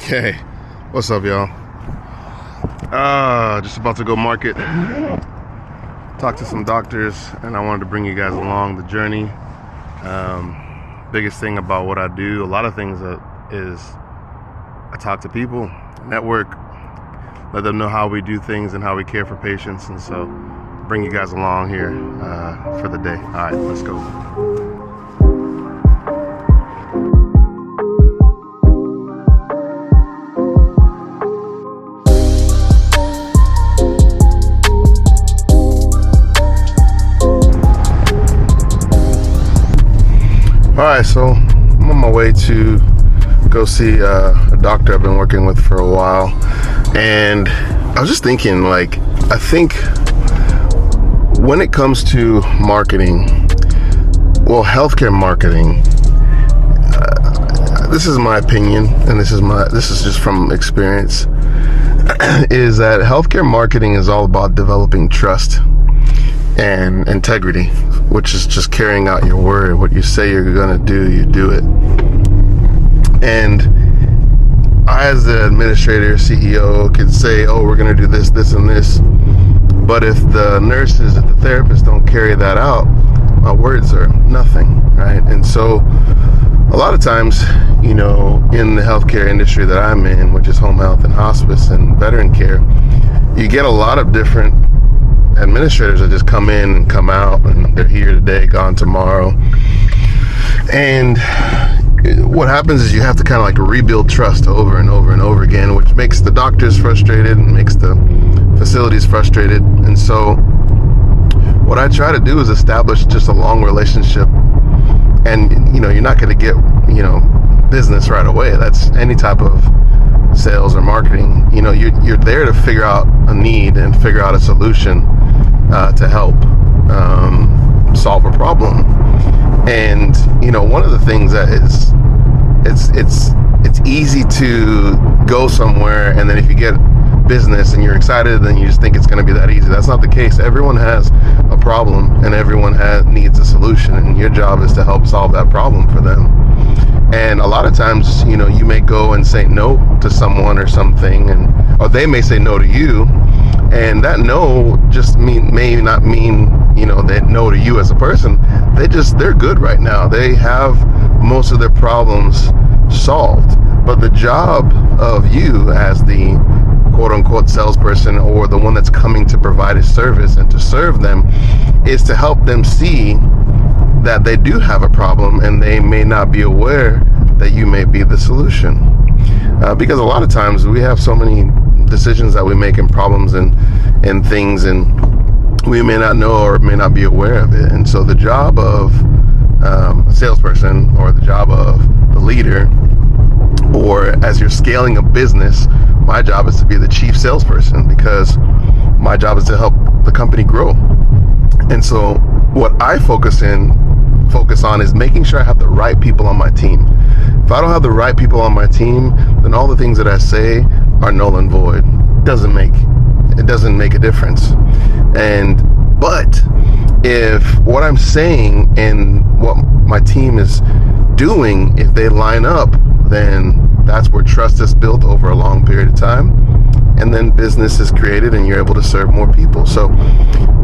Okay, what's up, y'all? Just about to go market, talk to some doctors, and I wanted to bring you guys along the journey. Biggest thing about what I do, a lot of things is I talk to people, network, let them know how we do things and how we care for patients, and so bring you guys along here for the day. All right, let's go. Alright, so I'm on my way to go see a doctor I've been working with for a while, and I was just thinking, like, I think when it comes to marketing, well, healthcare marketing, this is my opinion, and this is just from experience, is that healthcare marketing is all about developing trust and integrity, which is just carrying out your word. What you say you're gonna do, you do it. And I, as the administrator, CEO, could say, oh, we're gonna do this, this, and this. But if the nurses, if the therapists don't carry that out, my words are nothing, right? And so a lot of times, you know, in the healthcare industry that I'm in, which is home health and hospice and veteran care, you get a lot of different administrators that just come in and come out, and they're here today, gone tomorrow. And what happens is you have to kind of like rebuild trust over and over and over again, which makes the doctors frustrated and makes the facilities frustrated. And so what I try to do is establish just a long relationship. And, you know, you're not going to get, you know, business right away. That's any type of sales or marketing. You know, you're there to figure out a need and figure out a solution to help solve a problem. And, you know, one of the things that is, it's easy to go somewhere, and then if you get business and you're excited, then you just think it's going to be that easy. That's not the case. Everyone has a problem, and everyone needs a solution, and your job is to help solve that problem for them. And a lot of times, you know, you may go and say no to someone or something, or they may say no to you, and that no just may not mean, you know, that no to you as a person. They're good right now. They have most of their problems solved. But the job of you as the quote unquote salesperson, or the one that's coming to provide a service and to serve them, is to help them see that they do have a problem, and they may not be aware that you may be the solution. Because a lot of times we have so many decisions that we make, and problems and things, and we may not know or may not be aware of it. And so the job of a salesperson, or the job of the leader, or as you're scaling a business, my job is to be the chief salesperson, because my job is to help the company grow. And so what I focus on is making sure I have the right people on my team. If I don't have the right people on my team, then all the things that I say are null and void. It doesn't make a difference. But if what I'm saying and what my team is doing, if they line up, then that's where trust is built over a long period of time, and then business is created, and you're able to serve more people. So,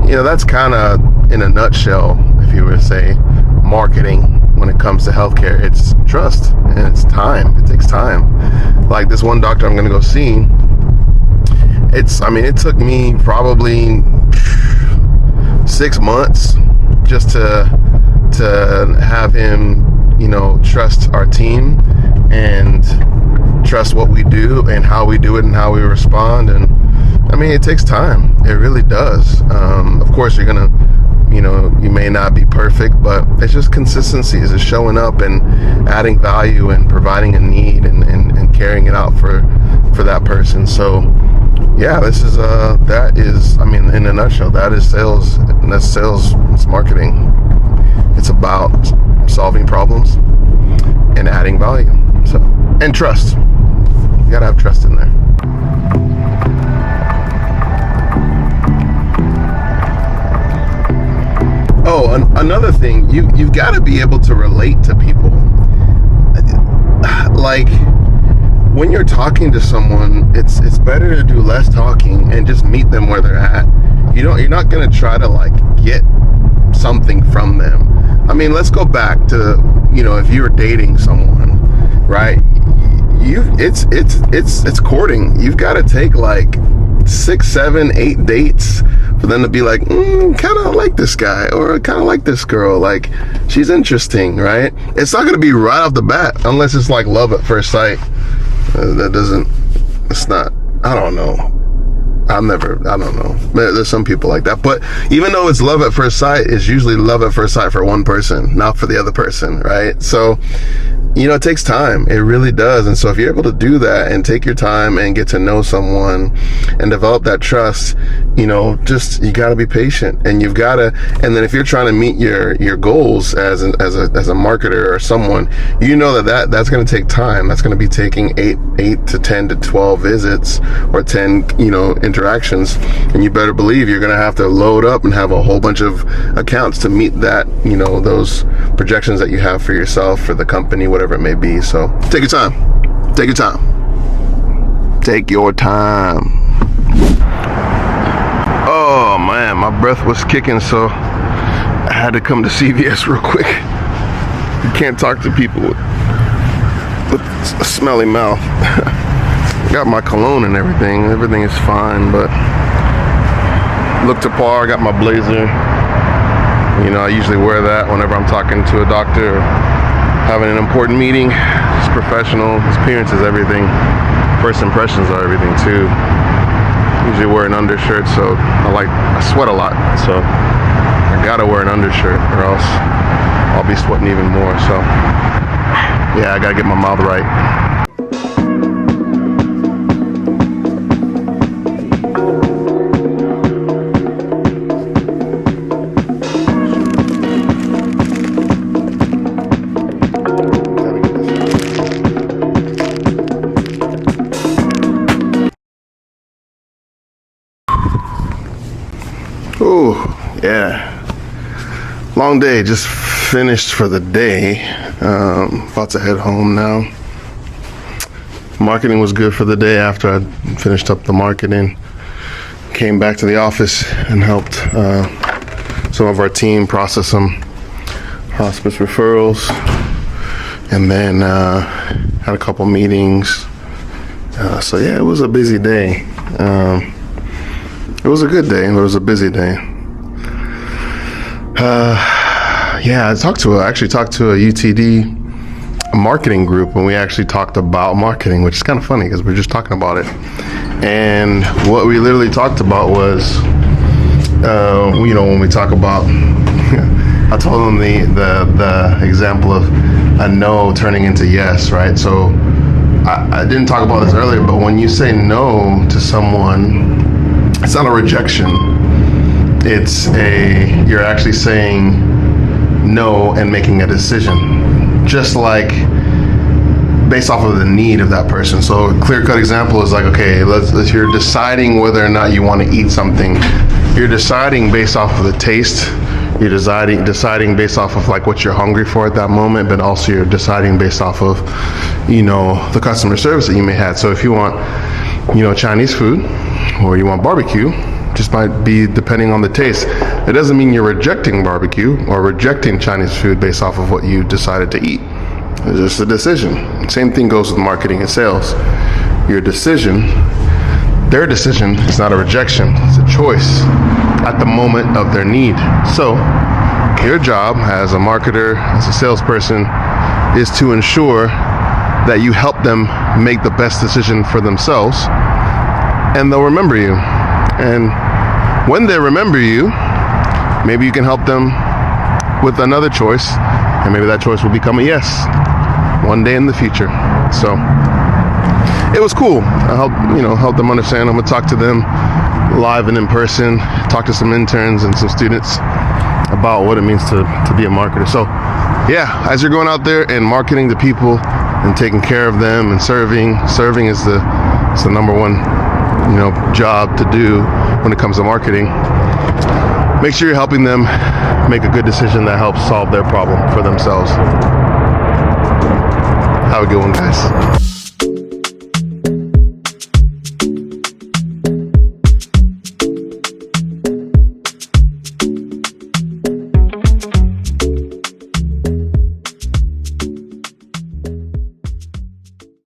you know, that's kind of in a nutshell, if you were to say marketing when it comes to healthcare. It's trust, and it's time. It takes time. Like this one doctor I'm going to go see, it took me probably 6 months just to have him, you know, trust our team and trust what we do and how we do it and how we respond. And I mean, it takes time. It really does. Of course, you're gonna, you know, you may not be perfect, but it's just consistency. It's just showing up and adding value and providing a need and carrying it out for that person. So yeah, that is, I mean, in a nutshell, that is sales, and that's sales, it's marketing. It's about solving problems and adding value. So, and trust. You gotta have trust in there. Oh, another thing, you've got to be able to relate to people. Like, when you're talking to someone, it's better to do less talking and just meet them where they're at. You're not gonna try to like get something from them. I mean, let's go back to, if you were dating someone, right? It's courting. You've got to take like 6, 7, 8 dates for them to be like, kind of like this guy, or kind of like this girl, like she's interesting, right? It's not going to be right off the bat unless it's like love at first sight. It's not, I don't know. I don't know. There's some people like that. But even though it's love at first sight, it's usually love at first sight for one person, not for the other person, right? So, it takes time. It really does. And so if you're able to do that and take your time and get to know someone and develop that trust, you got to be patient, and you've got to, and then if you're trying to meet your goals as a marketer or someone, that's going to take time. That's going to be taking 8 to 10 to 12 visits or 10, interactions, and you better believe you're going to have to load up and have a whole bunch of accounts to meet that, those projections that you have for yourself, for the company, whatever it may be. So take your time. Take your time. Take your time. Oh man, my breath was kicking, so I had to come to CVS real quick. You can't talk to people with a smelly mouth. Got my cologne and everything. Everything is fine, but look to par. I got my blazer. I usually wear that whenever I'm talking to a doctor or having an important meeting. It's professional. Appearance is everything. First impressions are everything too. Usually wear an undershirt, so I sweat a lot, so I gotta wear an undershirt or else I'll be sweating even more. So yeah, I gotta get my mouth right. Oh, yeah. Long day, just finished for the day. About to head home now. Marketing was good for the day. After I finished up the marketing, came back to the office and helped some of our team process some hospice referrals, and then had a couple meetings. So yeah, it was a busy day. It was a good day, but it was a busy day. Yeah, I actually talked to a UTD marketing group, and we actually talked about marketing, which is kind of funny because we're just talking about it. And what we literally talked about was, when we talk about, I told them the example of a no turning into yes, right? So I didn't talk about this earlier, but when you say no to someone, it's not a rejection. You're actually saying no and making a decision, just like based off of the need of that person. So a clear-cut example is like, okay, you're deciding whether or not you want to eat something. You're deciding based off of the taste. You're deciding based off of like what you're hungry for at that moment, but also you're deciding based off of, the customer service that you may have. So if you want, Chinese food, or you want barbecue, just might be depending on the taste. It doesn't mean you're rejecting barbecue or rejecting Chinese food based off of what you decided to eat. It's just a decision. Same thing goes with marketing and sales. Your decision, their decision, is not a rejection. It's a choice at the moment of their need. So your job as a marketer, as a salesperson, is to ensure that you help them make the best decision for themselves, and they'll remember you. And when they remember you, maybe you can help them with another choice, and maybe that choice will become a yes one day in the future. So it was cool. I helped them understand. I'm gonna talk to them live and in person, talk to some interns and some students about what it means to be a marketer. So yeah, as you're going out there and marketing to people and taking care of them and serving is the number one job to do when it comes to marketing. Make sure you're helping them make a good decision that helps solve their problem for themselves. Have a good one, guys.